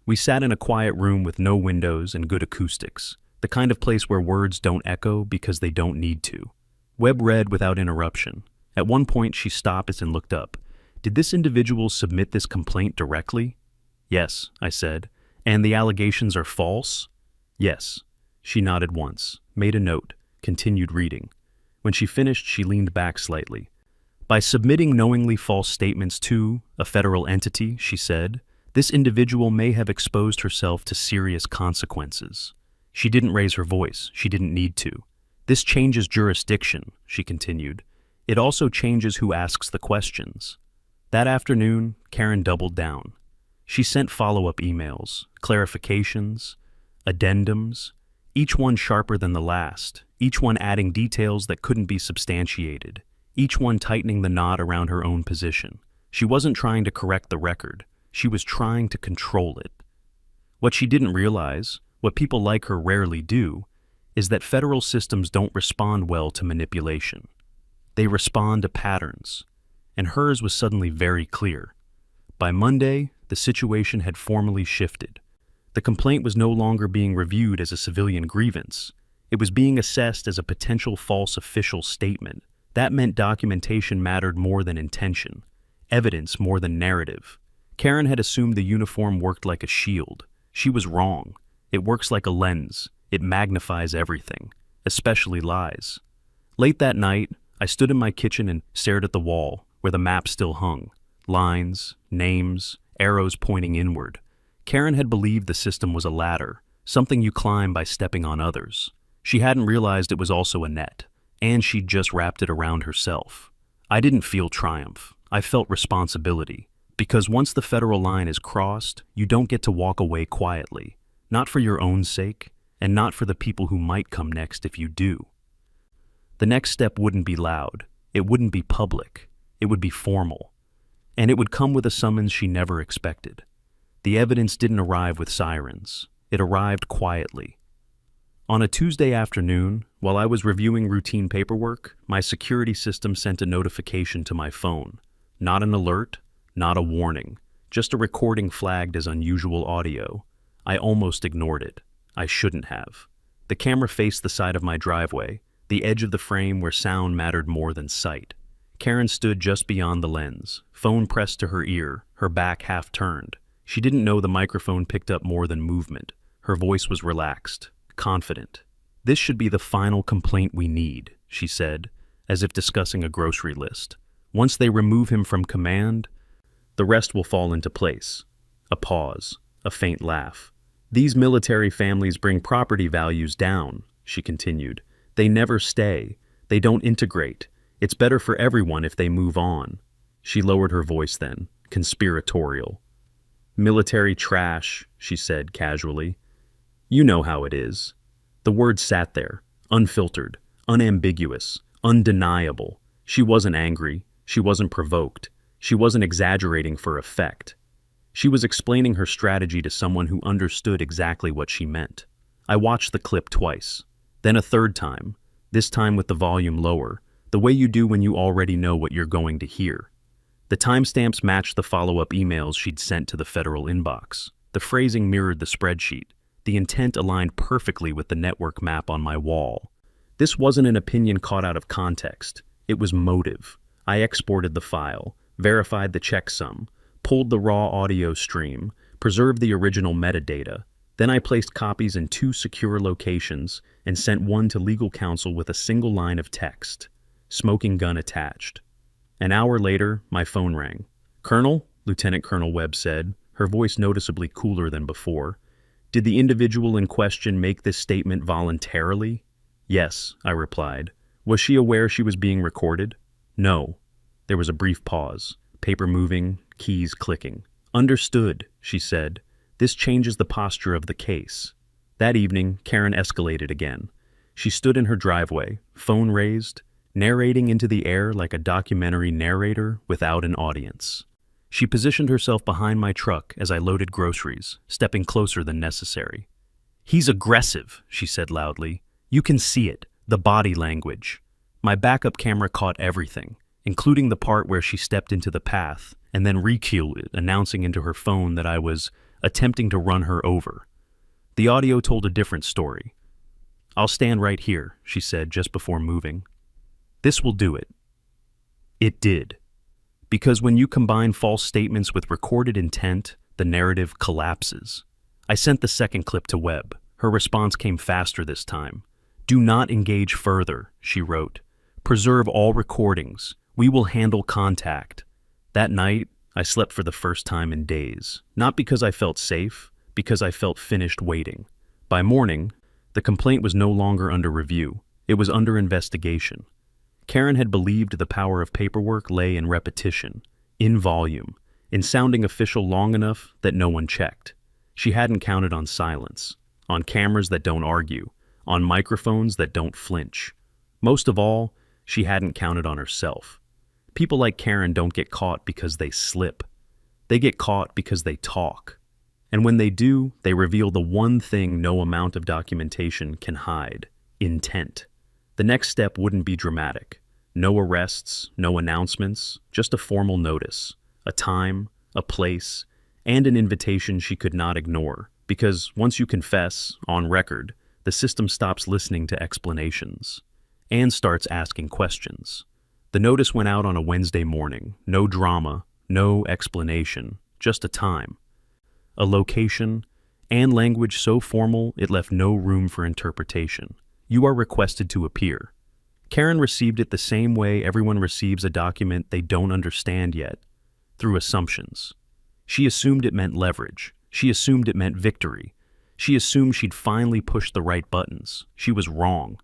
We sat in a quiet room with no windows and good acoustics, the kind of place where words don't echo because they don't need to. Webb read without interruption. At one point, she stopped and looked up. "Did this individual submit this complaint directly?" "Yes," I said. "And the allegations are false?" "Yes." She nodded once, made a note, continued reading. When she finished, she leaned back slightly. "By submitting knowingly false statements to a federal entity," she said, "this individual may have exposed herself to serious consequences." She didn't raise her voice. She didn't need to. "This changes jurisdiction," she continued. "It also changes who asks the questions." That afternoon, Karen doubled down. She sent follow-up emails, clarifications, addendums, each one sharper than the last, each one adding details that couldn't be substantiated, each one tightening the knot around her own position. She wasn't trying to correct the record. She was trying to control it. What she didn't realize, what people like her rarely do, is that federal systems don't respond well to manipulation. They respond to patterns, and hers was suddenly very clear. By Monday, the situation had formally shifted. The complaint was no longer being reviewed as a civilian grievance. It was being assessed as a potential false official statement. That meant documentation mattered more than intention, evidence more than narrative. Karen had assumed the uniform worked like a shield. She was wrong. It works like a lens. It magnifies everything, especially lies. Late that night, I stood in my kitchen and stared at the wall, where the map still hung. Lines, names, arrows pointing inward. Karen had believed the system was a ladder, something you climb by stepping on others. She hadn't realized it was also a net, and she'd just wrapped it around herself. I didn't feel triumph. I felt responsibility. Because once the federal line is crossed, you don't get to walk away quietly. Not for your own sake, and not for the people who might come next if you do. The next step wouldn't be loud. It wouldn't be public. It would be formal. And it would come with a summons she never expected. The evidence didn't arrive with sirens. It arrived quietly. On a Tuesday afternoon, while I was reviewing routine paperwork, my security system sent a notification to my phone. Not an alert, not a warning, just a recording flagged as unusual audio. I almost ignored it. I shouldn't have. The camera faced the side of my driveway, the edge of the frame where sound mattered more than sight. Karen stood just beyond the lens, phone pressed to her ear, her back half turned. She didn't know the microphone picked up more than movement. Her voice was relaxed, confident. "This should be the final complaint we need," she said, as if discussing a grocery list. "Once they remove him from command, the rest will fall into place." A pause, a faint laugh. "These military families bring property values down," she continued. "They never stay. They don't integrate. It's better for everyone if they move on." She lowered her voice then, conspiratorial. "Military trash," she said casually. "You know how it is." The words sat there, unfiltered, unambiguous, undeniable. She wasn't angry. She wasn't provoked. She wasn't exaggerating for effect. She was explaining her strategy to someone who understood exactly what she meant. I watched the clip twice, then a third time, this time with the volume lower, the way you do when you already know what you're going to hear. The timestamps matched the follow-up emails she'd sent to the federal inbox. The phrasing mirrored the spreadsheet. The intent aligned perfectly with the network map on my wall. This wasn't an opinion caught out of context. It was motive. I exported the file, verified the checksum, pulled the raw audio stream, preserved the original metadata. Then I placed copies in 2 secure locations and sent one to legal counsel with a single line of text. Smoking gun attached. An hour later, my phone rang. "Colonel," Lieutenant Colonel Webb said, her voice noticeably cooler than before. "Did the individual in question make this statement voluntarily?" "Yes," I replied. "Was she aware she was being recorded?" "No." There was a brief pause, paper moving, keys clicking. "Understood," she said. "This changes the posture of the case." That evening, Karen escalated again. She stood in her driveway, phone raised, narrating into the air like a documentary narrator without an audience. She positioned herself behind my truck as I loaded groceries, stepping closer than necessary. "He's aggressive," she said loudly. "You can see it, the body language." My backup camera caught everything, including the part where she stepped into the path and then recued it, announcing into her phone that I was attempting to run her over. The audio told a different story. "I'll stand right here," she said just before moving. "This will do it." It did. Because when you combine false statements with recorded intent, the narrative collapses. I sent the second clip to Webb. Her response came faster this time. "Do not engage further," she wrote. "Preserve all recordings. We will handle contact." That night, I slept for the first time in days. Not because I felt safe, because I felt finished waiting. By morning, the complaint was no longer under review. It was under investigation. Karen had believed the power of paperwork lay in repetition, in volume, in sounding official long enough that no one checked. She hadn't counted on silence, on cameras that don't argue, on microphones that don't flinch. Most of all, she hadn't counted on herself. People like Karen don't get caught because they slip. They get caught because they talk. And when they do, they reveal the one thing no amount of documentation can hide: intent. The next step wouldn't be dramatic. No arrests, no announcements, just a formal notice, a time, a place, and an invitation she could not ignore. Because once you confess, on record, The system stops listening to explanations and starts asking questions. The notice went out on a Wednesday morning. No drama, no explanation, just a time, a location, and language so formal it left no room for interpretation. You are requested to appear. Karen received it the same way everyone receives a document they don't understand yet, through assumptions. She assumed it meant leverage. She assumed it meant victory. She assumed she'd finally pushed the right buttons. She was wrong.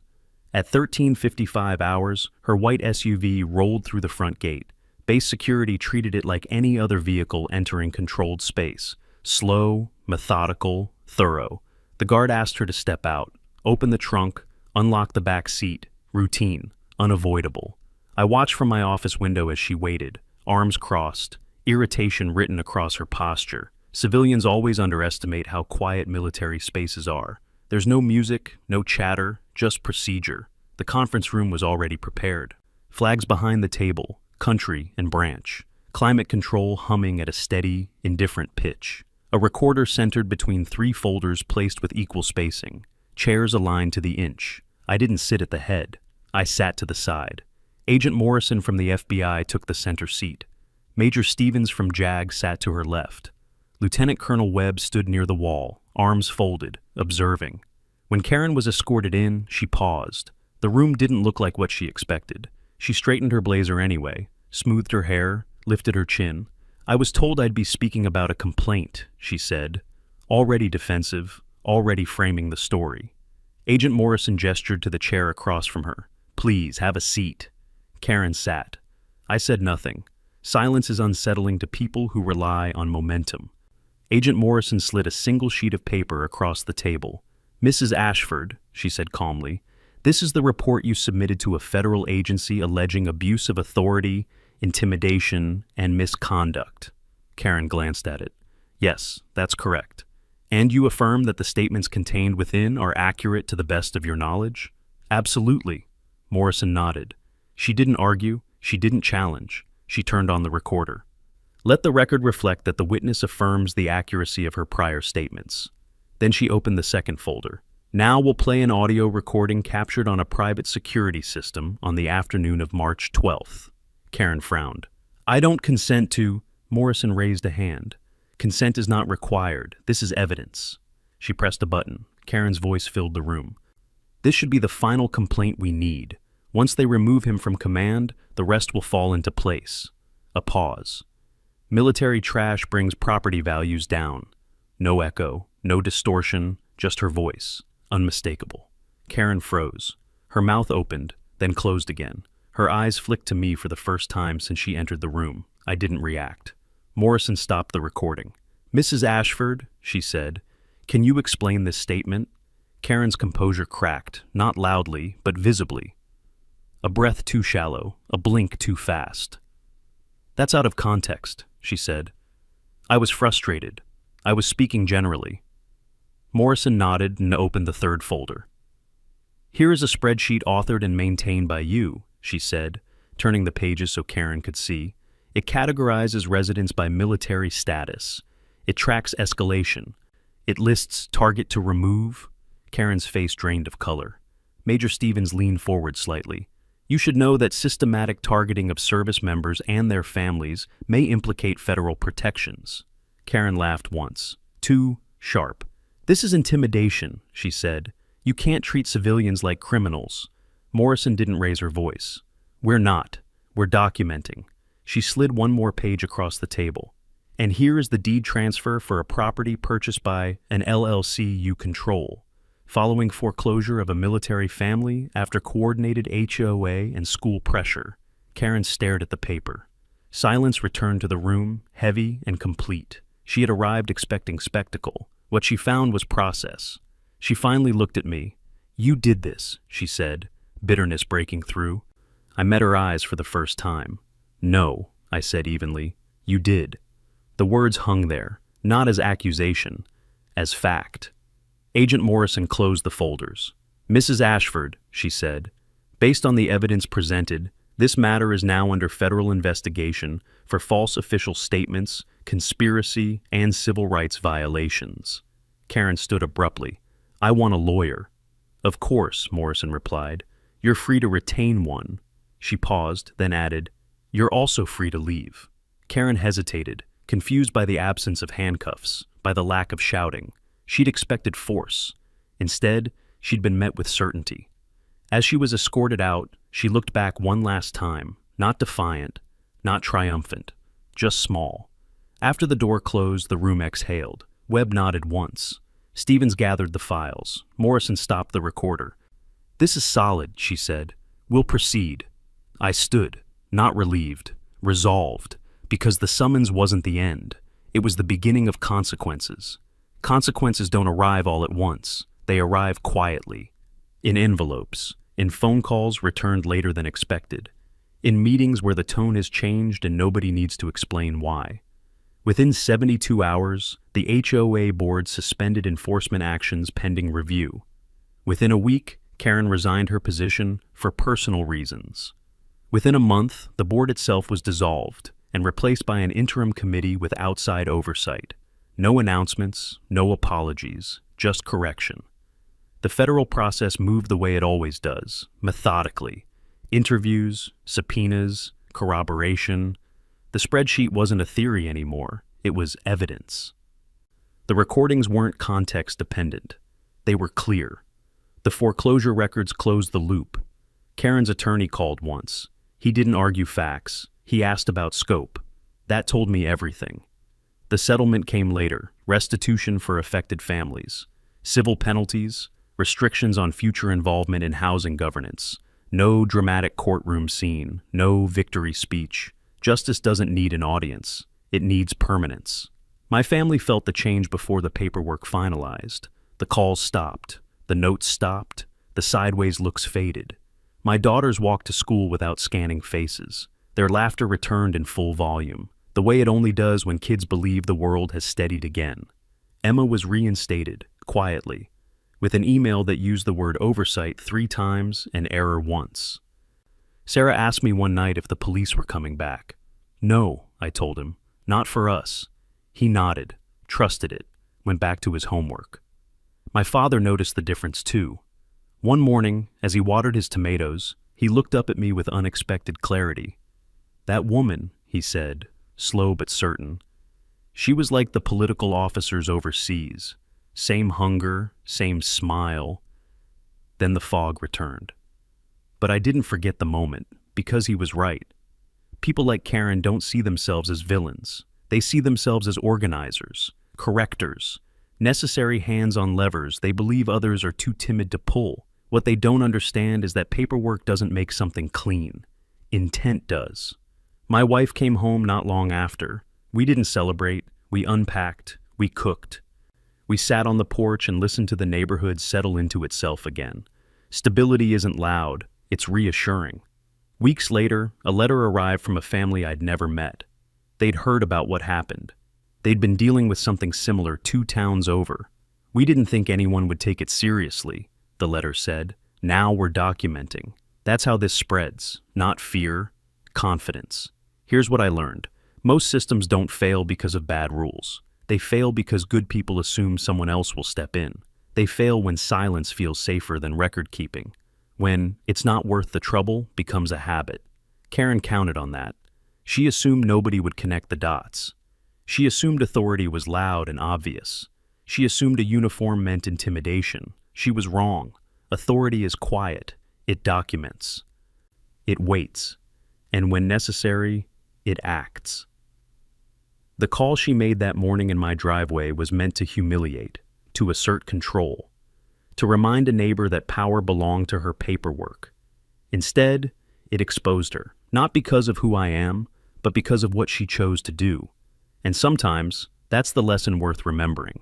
At 13:55 hours, her white SUV rolled through the front gate. Base security treated it like any other vehicle entering controlled space. Slow, methodical, thorough. The guard asked her to step out, open the trunk, unlock the back seat. Routine, unavoidable. I watched from my office window as she waited, arms crossed, irritation written across her posture. Civilians always underestimate how quiet military spaces are. There's no music, no chatter, just procedure. The conference room was already prepared. Flags behind the table, country and branch. Climate control humming at a steady, indifferent pitch. A recorder centered between 3 folders placed with equal spacing. Chairs aligned to the inch. I didn't sit at the head. I sat to the side. Agent Morrison from the FBI took the center seat. Major Stevens from JAG sat to her left. Lieutenant Colonel Webb stood near the wall, arms folded, observing. When Karen was escorted in, she paused. The room didn't look like what she expected. She straightened her blazer anyway, smoothed her hair, lifted her chin. I was told I'd be speaking about a complaint, she said, already defensive, already framing the story. Agent Morrison gestured to the chair across from her. Please, have a seat. Karen sat. I said nothing. Silence is unsettling to people who rely on momentum. Agent Morrison slid a single sheet of paper across the table. Mrs. Ashford, she said calmly, this is the report you submitted to a federal agency alleging abuse of authority, intimidation, and misconduct. Karen glanced at it. Yes, that's correct. And you affirm that the statements contained within are accurate to the best of your knowledge? Absolutely. Morrison nodded. She didn't argue. She didn't challenge. She turned on the recorder. Let the record reflect that the witness affirms the accuracy of her prior statements. Then she opened the second folder. Now we'll play an audio recording captured on a private security system on the afternoon of March 12th. Karen frowned. I don't consent to... Morrison raised a hand. Consent is not required. This is evidence. She pressed a button. Karen's voice filled the room. This should be the final complaint we need. Once they remove him from command, the rest will fall into place. A pause. Military trash brings property values down. No echo, no distortion, just her voice. Unmistakable. Karen froze. Her mouth opened, then closed again. Her eyes flicked to me for the first time since she entered the room. I didn't react. Morrison stopped the recording. Mrs. Ashford, she said, can you explain this statement? Karen's composure cracked, not loudly, but visibly. A breath too shallow, a blink too fast. That's out of context, she said. I was frustrated. I was speaking generally. Morrison nodded and opened the third folder. Here is a spreadsheet authored and maintained by you, she said, turning the pages so Karen could see. It categorizes residents by military status. It tracks escalation. It lists target to remove. Karen's face drained of color. Major Stevens leaned forward slightly. You should know that systematic targeting of service members and their families may implicate federal protections. Karen laughed once. Too sharp. This is intimidation, she said. You can't treat civilians like criminals. Morrison didn't raise her voice. We're not. We're documenting. She slid one more page across the table. And here is the deed transfer for a property purchased by an LLC you control, following foreclosure of a military family after coordinated HOA and school pressure. Karen stared at the paper. Silence returned to the room, heavy and complete. She had arrived expecting spectacle. What she found was process. She finally looked at me. You did this, she said, bitterness breaking through. I met her eyes for the first time. No, I said evenly. You did. The words hung there, not as accusation, as fact. Agent Morrison closed the folders. Mrs. Ashford, she said, based on the evidence presented, this matter is now under federal investigation for false official statements, conspiracy, and civil rights violations. Karen stood abruptly. I want a lawyer. "Of course," Morrison replied. "You're free to retain one." She paused, then added, "You're also free to leave." Karen hesitated, confused by the absence of handcuffs, by the lack of shouting. She'd expected force. Instead, she'd been met with certainty. As she was escorted out, she looked back one last time, not defiant, not triumphant, just small. After the door closed, the room exhaled. Webb nodded once. Stevens gathered the files. Morrison stopped the recorder. "This is solid," she said. "We'll proceed." I stood, not relieved, resolved, because the summons wasn't the end. It was the beginning of consequences. Consequences don't arrive all at once. They arrive quietly. In envelopes, in phone calls returned later than expected, in meetings where the tone has changed and nobody needs to explain why. Within 72 hours, the HOA board suspended enforcement actions pending review. Within a week, Karen resigned her position for personal reasons. Within a month, the board itself was dissolved and replaced by an interim committee with outside oversight. No announcements, no apologies, just correction. The federal process moved the way it always does, methodically. Interviews, subpoenas, corroboration. The spreadsheet wasn't a theory anymore, it was evidence. The recordings weren't context-dependent. They were clear. The foreclosure records closed the loop. Karen's attorney called once. He didn't argue facts. He asked about scope. That told me everything. The settlement came later, restitution for affected families, civil penalties, restrictions on future involvement in housing governance, no dramatic courtroom scene, no victory speech. Justice doesn't need an audience. It needs permanence. My family felt the change before the paperwork finalized. The calls stopped. The notes stopped. The sideways looks faded. My daughters walked to school without scanning faces. Their laughter returned in full volume, the way it only does when kids believe the world has steadied again. Emma was reinstated, quietly, with an email that used the word oversight 3 times and error once. Sarah asked me one night if the police were coming back. "No," I told him, "not for us." He nodded, trusted it, went back to his homework. My father noticed the difference too. One morning, as he watered his tomatoes, he looked up at me with unexpected clarity. "That woman," he said, slow but certain, "she was like the political officers overseas. Same hunger, same smile." Then the fog returned. But I didn't forget the moment, because he was right. People like Karen don't see themselves as villains. They see themselves as organizers, correctors, necessary hands on levers they believe others are too timid to pull. What they don't understand is that paperwork doesn't make something clean. Intent does. My wife came home not long after. We didn't celebrate. We unpacked. We cooked. We sat on the porch and listened to the neighborhood settle into itself again. Stability isn't loud. It's reassuring. Weeks later, a letter arrived from a family I'd never met. They'd heard about what happened. They'd been dealing with something similar 2 towns over. "We didn't think anyone would take it seriously," the letter said. "Now we're documenting." That's how this spreads, not fear, confidence. Here's what I learned. Most systems don't fail because of bad rules. They fail because good people assume someone else will step in. They fail when silence feels safer than record keeping. When "it's not worth the trouble" becomes a habit. Karen counted on that. She assumed nobody would connect the dots. She assumed authority was loud and obvious. She assumed a uniform meant intimidation. She was wrong. Authority is quiet. It documents. It waits. And when necessary, it acts. The call she made that morning in my driveway was meant to humiliate, to assert control, to remind a neighbor that power belonged to her paperwork. Instead, it exposed her, not because of who I am, but because of what she chose to do. And sometimes, that's the lesson worth remembering.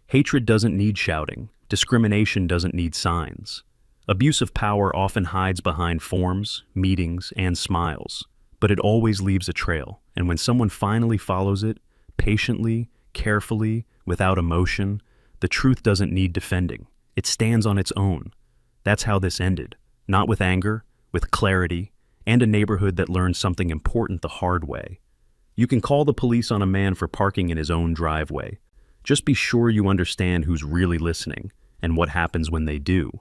Hatred doesn't need shouting. Discrimination doesn't need signs. Abuse of power often hides behind forms, meetings, and smiles, but it always leaves a trail, and when someone finally follows it, patiently, carefully, without emotion, the truth doesn't need defending. It stands on its own. That's how this ended, not with anger, with clarity, and a neighborhood that learned something important the hard way. You can call the police on a man for parking in his own driveway. Just be sure you understand who's really listening and what happens when they do.